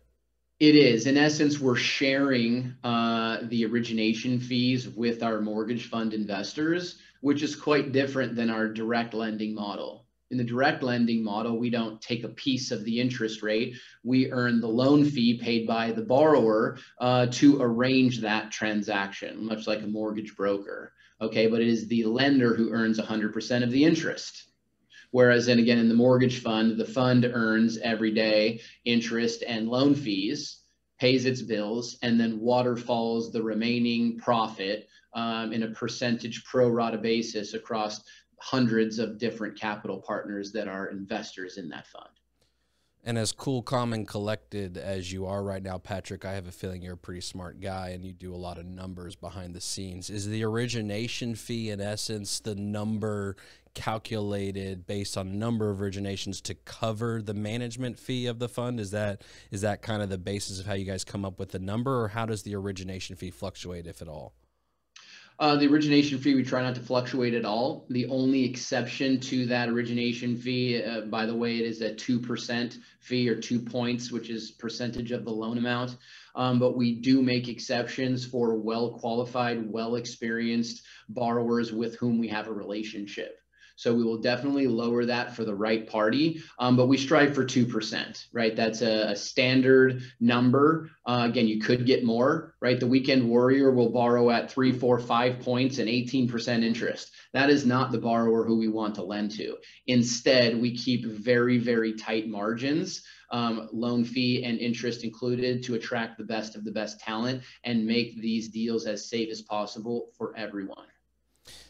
It is. In essence, we're sharing the origination fees with our mortgage fund investors, which is quite different than our direct lending model. In the direct lending model, we don't take a piece of the interest rate. We earn the loan fee paid by the borrower to arrange that transaction, much like a mortgage broker. Okay, but it is the lender who earns 100% of the interest. Whereas then again, in the mortgage fund, the fund earns every day interest and loan fees. pays its bills, and then waterfalls the remaining profit in a percentage pro rata basis across hundreds of different capital partners that are investors in that fund. And as cool, calm, and collected as you are right now, Patrick, I have a feeling you're a pretty smart guy and you do a lot of numbers behind the scenes. Is the origination fee, in essence, the number calculated based on a number of originations to cover the management fee of the fund? Is that kind of the basis of how you guys come up with the number, or how does the origination fee fluctuate, if at all? The origination fee, we try not to fluctuate at all. The only exception to that origination fee, by the way, it is a 2% fee, or 2 points, which is percentage of the loan amount. But we do make exceptions for well-qualified, well-experienced borrowers with whom we have a relationship. So we will definitely lower that for the right party, but we strive for 2%, right? That's a standard number. Again, you could get more, right? The weekend warrior will borrow at 3, 4, 5 points and 18% interest. That is not the borrower who we want to lend to. Instead, we keep very, very tight margins, loan fee and interest included, to attract the best of the best talent and make these deals as safe as possible for everyone.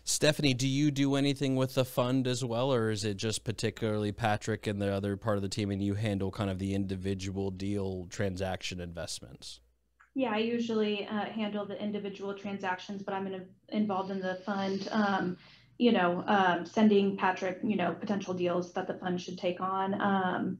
Stephanie, do you do anything with the fund as well, or is it just particularly Patrick and the other part of the team, and you handle kind of the individual deal transaction investments? Yeah, I usually handle the individual transactions, but I'm involved in the fund, sending Patrick, potential deals that the fund should take on.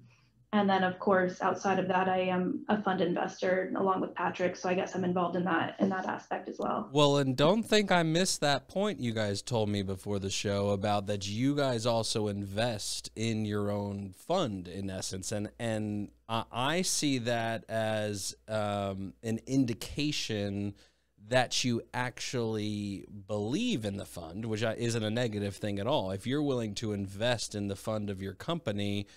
And then, of course, outside of that, I am a fund investor along with Patrick. So I guess I'm involved in that aspect as well. Well, and don't think I missed that point you guys told me before the show about that you guys also invest in your own fund, in essence. And I see that as an indication that you actually believe in the fund, which isn't a negative thing at all. If you're willing to invest in the fund of your company,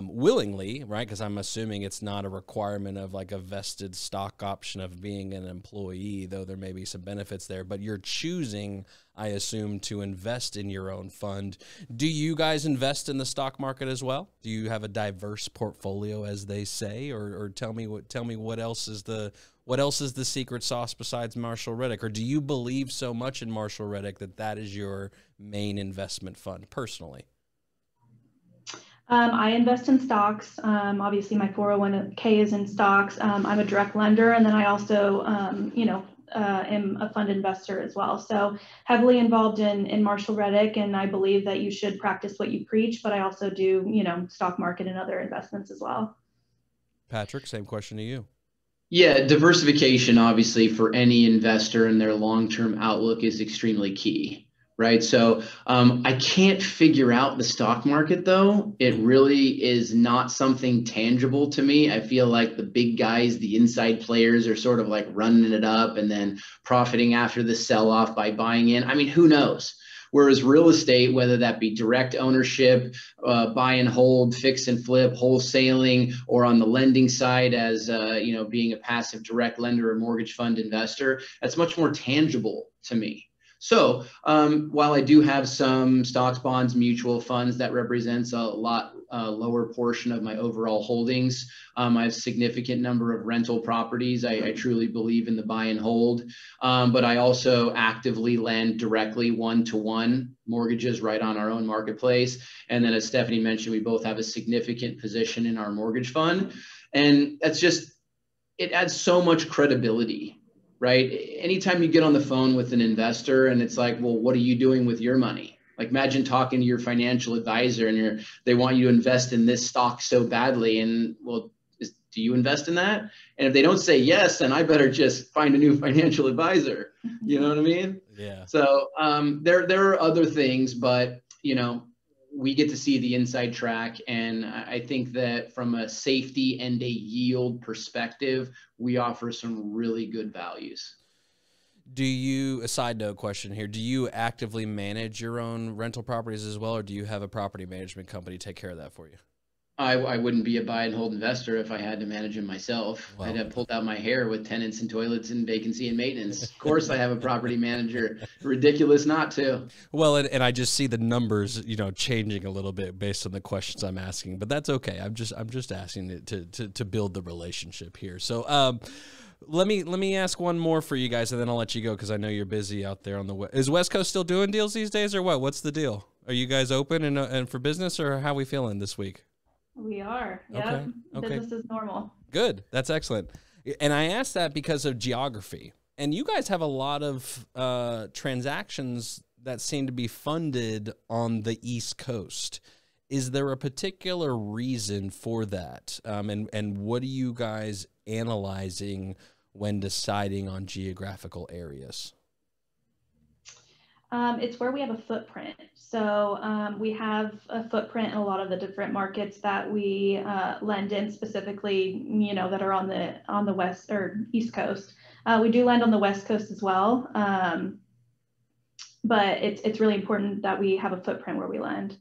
willingly, right? Because I'm assuming it's not a requirement of like a vested stock option of being an employee, though there may be some benefits there, but you're choosing, I assume, to invest in your own fund. Do you guys invest in the stock market as well? Do you have a diverse portfolio, as they say, or tell me what else is the secret sauce besides Marshall Reddick? Or do you believe so much in Marshall Reddick that is your main investment fund personally? I invest in stocks. Obviously, my 401k is in stocks. I'm a direct lender, and then I also, am a fund investor as well. So heavily involved in Marshall Reddick, and I believe that you should practice what you preach. But I also do, stock market and other investments as well. Patrick, same question to you. Yeah, diversification, obviously, for any investor and their long-term outlook is extremely key. Right. So I can't figure out the stock market, though. It really is not something tangible to me. I feel like the big guys, the inside players, are sort of like running it up and then profiting after the sell-off by buying in. I mean, who knows? Whereas real estate, whether that be direct ownership, buy and hold, fix and flip, wholesaling, or on the lending side as, being a passive direct lender or mortgage fund investor, that's much more tangible to me. So while I do have some stocks, bonds, mutual funds, that represents a lot lower portion of my overall holdings. I have a significant number of rental properties. I truly believe in the buy and hold, but I also actively lend directly one-to-one mortgages right on our own marketplace. And then, as Stephanie mentioned, we both have a significant position in our mortgage fund. And it adds so much credibility. Right? Anytime you get on the phone with an investor and it's like, well, what are you doing with your money? Like, imagine talking to your financial advisor and they want you to invest in this stock so badly. And well, do you invest in that? And if they don't say yes, then I better just find a new financial advisor. You know what I mean? Yeah. So there are other things, but we get to see the inside track. And I think that from a safety and a yield perspective, we offer some really good values. A side note question here, do you actively manage your own rental properties as well, or do you have a property management company take care of that for you? I wouldn't be a buy and hold investor if I had to manage them myself. Well, I'd have pulled out my hair with tenants and toilets and vacancy and maintenance. Of course, I have a property manager. Ridiculous not to. well, and I just see the numbers, changing a little bit based on the questions I'm asking, but that's okay. I'm just asking it to build the relationship here. So, let me ask one more for you guys, and then I'll let you go because I know you're busy out there on the Is West Coast still doing deals these days, or what? What's the deal? Are you guys open and for business, or how are we feeling this week? We are. Yep. Okay. Business is normal. Good. That's excellent. And I asked that because of geography. And you guys have a lot of transactions that seem to be funded on the East Coast. Is there a particular reason for that? And what are you guys analyzing when deciding on geographical areas? It's where we have a footprint. So we have a footprint in a lot of the different markets that we lend in, specifically, that are on the West or East Coast. We do lend on the West Coast as well, but it's really important that we have a footprint where we lend.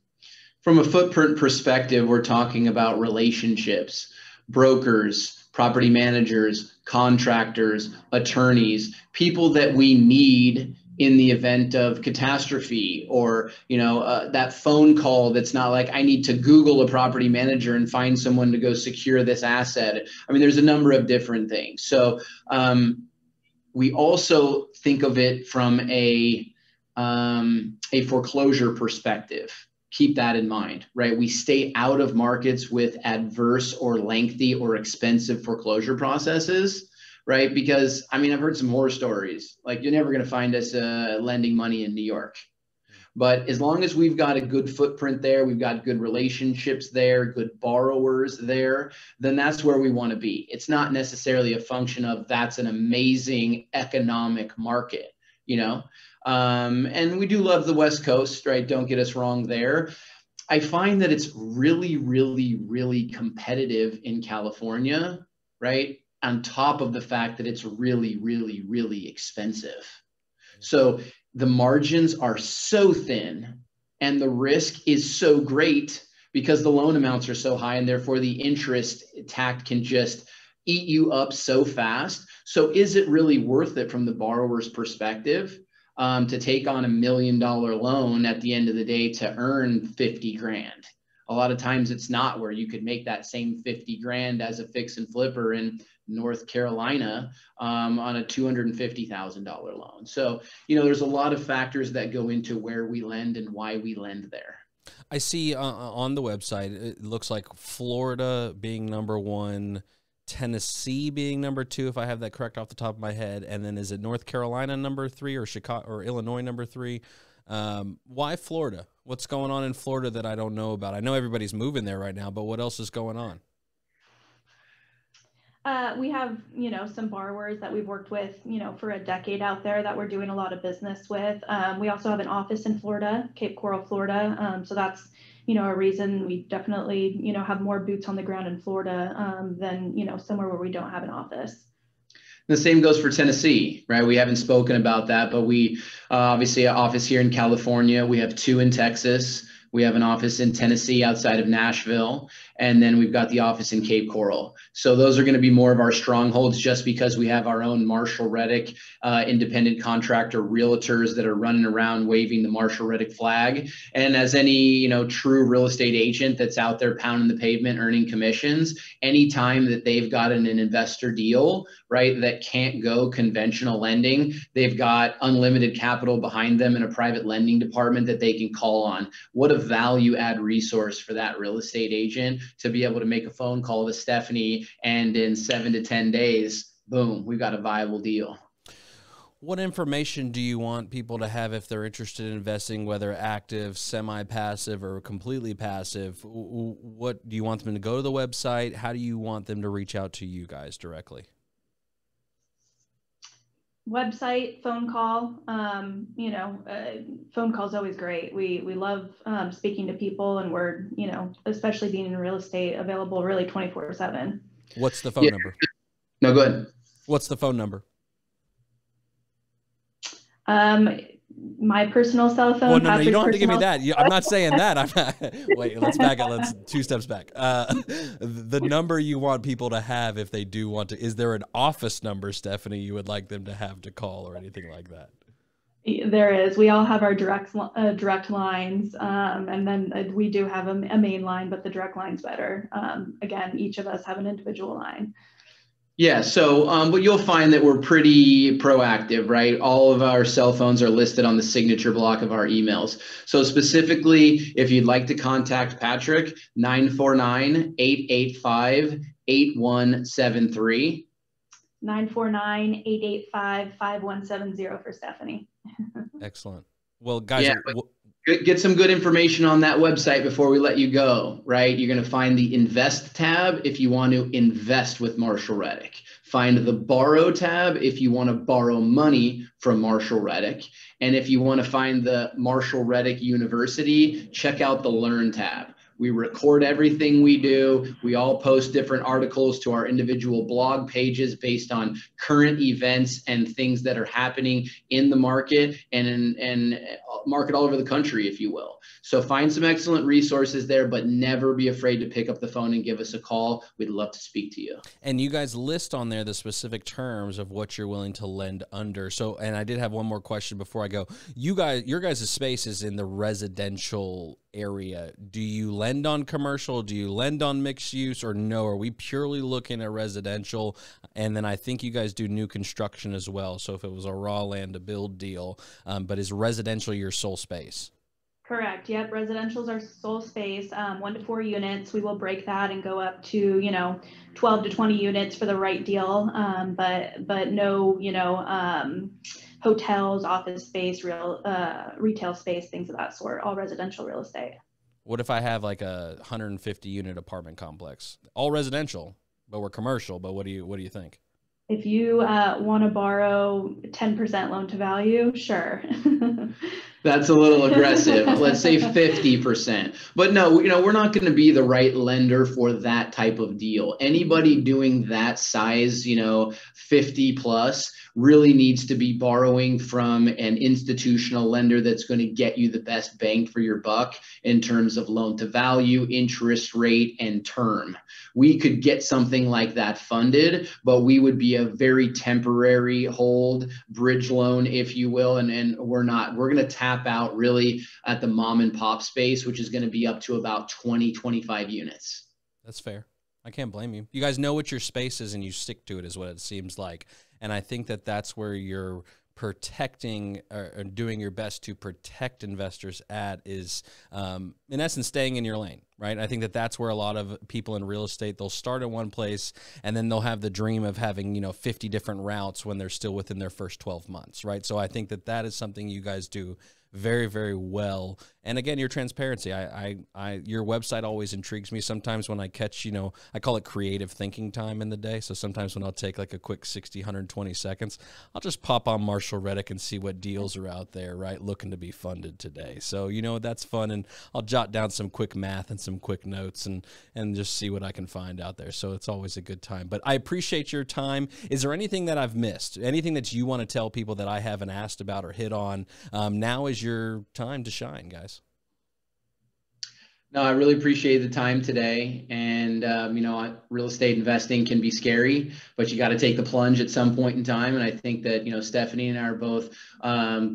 From a footprint perspective, we're talking about relationships, brokers, property managers, contractors, attorneys, people that we need in the event of catastrophe, or that phone call that's not like I need to Google a property manager and find someone to go secure this asset. I mean, there's a number of different things. So we also think of it from a foreclosure perspective. Keep that in mind, right? We stay out of markets with adverse or lengthy or expensive foreclosure processes. Right? Because I've heard some horror stories. Like, you're never going to find us lending money in New York. But as long as we've got a good footprint there, we've got good relationships there, good borrowers there, then that's where we want to be. It's not necessarily a function of that's an amazing economic market, and we do love the West Coast, right? Don't get us wrong there. I find that it's really, really, really competitive in California, right? On top of the fact that it's really, really, really expensive. So the margins are so thin and the risk is so great because the loan amounts are so high, and therefore the interest tact can just eat you up so fast. So is it really worth it from the borrower's perspective to take on $1 million loan at the end of the day to earn 50 grand? A lot of times it's not, where you could make that same 50 grand as a fix and flipper in North Carolina on a $250,000 loan. So, there's a lot of factors that go into where we lend and why we lend there. I see on the website, it looks like Florida being number 1, Tennessee being number 2, if I have that correct off the top of my head. And then is it North Carolina number 3 or Chicago or Illinois number 3? Why Florida? What's going on in Florida that I don't know about? I know everybody's moving there right now, but what else is going on? We have, some borrowers that we've worked with, for a decade out there that we're doing a lot of business with. We also have an office in Florida, Cape Coral, Florida. So that's, a reason we definitely, have more boots on the ground in Florida than, somewhere where we don't have an office. The same goes for Tennessee, right? We haven't spoken about that, but we obviously an office here in California. We have 2 in Texas. We have an office in Tennessee outside of Nashville, and then we've got the office in Cape Coral. So those are going to be more of our strongholds, just because we have our own Marshall Reddick independent contractor realtors that are running around waving the Marshall Reddick flag. And as any, true real estate agent that's out there pounding the pavement, earning commissions, anytime that they've got an investor deal, right, that can't go conventional lending, they've got unlimited capital behind them in a private lending department that they can call on. What a value add resource for that real estate agent to be able to make a phone call to Stephanie, and in 7 to 10 days, boom, we've got a viable deal. What information do you want people to have if they're interested in investing, whether active, semi-passive, or completely passive? What do you want them to go to the website? How do you want them to reach out to you guys directly? Website, phone call. Phone call is always great. We love speaking to people, and we're, especially being in real estate, available really 24/7. What's the phone number? No, go ahead. What's the phone number? My personal cell phone. Well, no, you Patrick's don't have to give me personal- that. I'm not saying that. I'm not, wait, let's back up. Let's 2 steps back. The number you want people to have if they do want to, is there an office number, Stephanie, you would like them to have to call or anything like that? There is. We all have our direct lines, and then we do have a main line, but the direct line's better. Again, each of us have an individual line. Yeah, so but you'll find that we're pretty proactive, right? All of our cell phones are listed on the signature block of our emails. So specifically, if you'd like to contact Patrick, 949-885-8173. 949-885-5170 for Stephanie. Excellent. Well, guys, yeah, get some good information on that website before we let you go, right? You're going to find the Invest tab if you want to invest with Marshall Reddick. Find the Borrow tab if you want to borrow money from Marshall Reddick. And if you want to find the Marshall Reddick University, check out the Learn tab. We record everything we do. We all post different articles to our individual blog pages based on current events and things that are happening in the market and market all over the country, if you will. So find some excellent resources there, but never be afraid to pick up the phone and give us a call. We'd love to speak to you. And you guys list on there the specific terms of what you're willing to lend under. So, and I did have one more question before I go. Your guys' space is in the residential area. Do you lend on commercial? Do you lend on mixed use, or no? Are we purely looking at residential? And then I think you guys do new construction as well. So if it was a raw land to build deal, but is residential your sole space? Correct. Yep. Residential is our sole space, 1 to 4 units. We will break that and go up to, 12 to 20 units for the right deal. But no, hotels, office space, retail space, things of that sort, all residential real estate. What if I have like a 150 unit apartment complex, all residential, but we're commercial, but what do you think? If you want to borrow 10% loan to value, sure. That's a little aggressive. Let's say 50%. But no, we're not going to be the right lender for that type of deal. Anybody doing that size, 50 plus, really needs to be borrowing from an institutional lender that's going to get you the best bang for your buck in terms of loan to value, interest rate, and term. We could get something like that funded, but we would be a very temporary hold, bridge loan, if you will. And we're going to tap out really at the mom and pop space, which is going to be up to about 20, 25 units. That's fair. I can't blame you. You guys know what your space is and you stick to it, is what it seems like. And I think that that's where you're protecting or doing your best to protect investors at is, in essence, staying in your lane, right? I think that that's where a lot of people in real estate, they'll start at one place and then they'll have the dream of having, 50 different routes when they're still within their first 12 months, right? So I think that that is something you guys do very, very well. And again, your transparency, your website always intrigues me. Sometimes when I catch, I call it creative thinking time in the day. So sometimes when I'll take like a quick 60, 120 seconds, I'll just pop on Marshall Reddick and see what deals are out there, right? Looking to be funded today. So, that's fun. And I'll jot down some quick math and some quick notes and just see what I can find out there. So it's always a good time, but I appreciate your time. Is there anything that I've missed? Anything that you want to tell people that I haven't asked about or hit on? Now is your time to shine, guys. No, I really appreciate the time today. And, real estate investing can be scary, but you got to take the plunge at some point in time. And I think that, Stephanie and I are both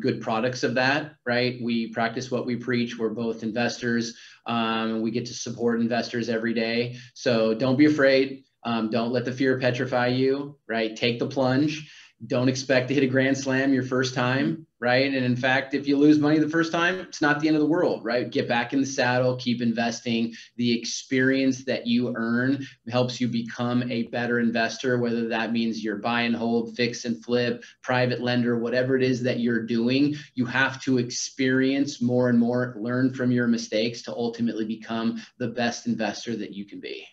good products of that, right? We practice what we preach. We're both investors. We get to support investors every day. So don't be afraid. Don't let the fear petrify you, right? Take the plunge. Don't expect to hit a grand slam your first time, right? And in fact, if you lose money the first time, it's not the end of the world, right? Get back in the saddle, keep investing. The experience that you earn helps you become a better investor, whether that means you're buy and hold, fix and flip, private lender, whatever it is that you're doing. You have to experience more and more, learn from your mistakes to ultimately become the best investor that you can be.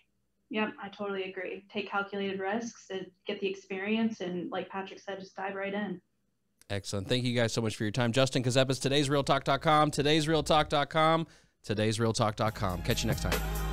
Yep, I totally agree. Take calculated risks and get the experience. And like Patrick said, just dive right in. Excellent. Thank you guys so much for your time. Justin Kazepis, todaysrealtalk.com, todaysrealtalk.com, todaysrealtalk.com. Catch you next time.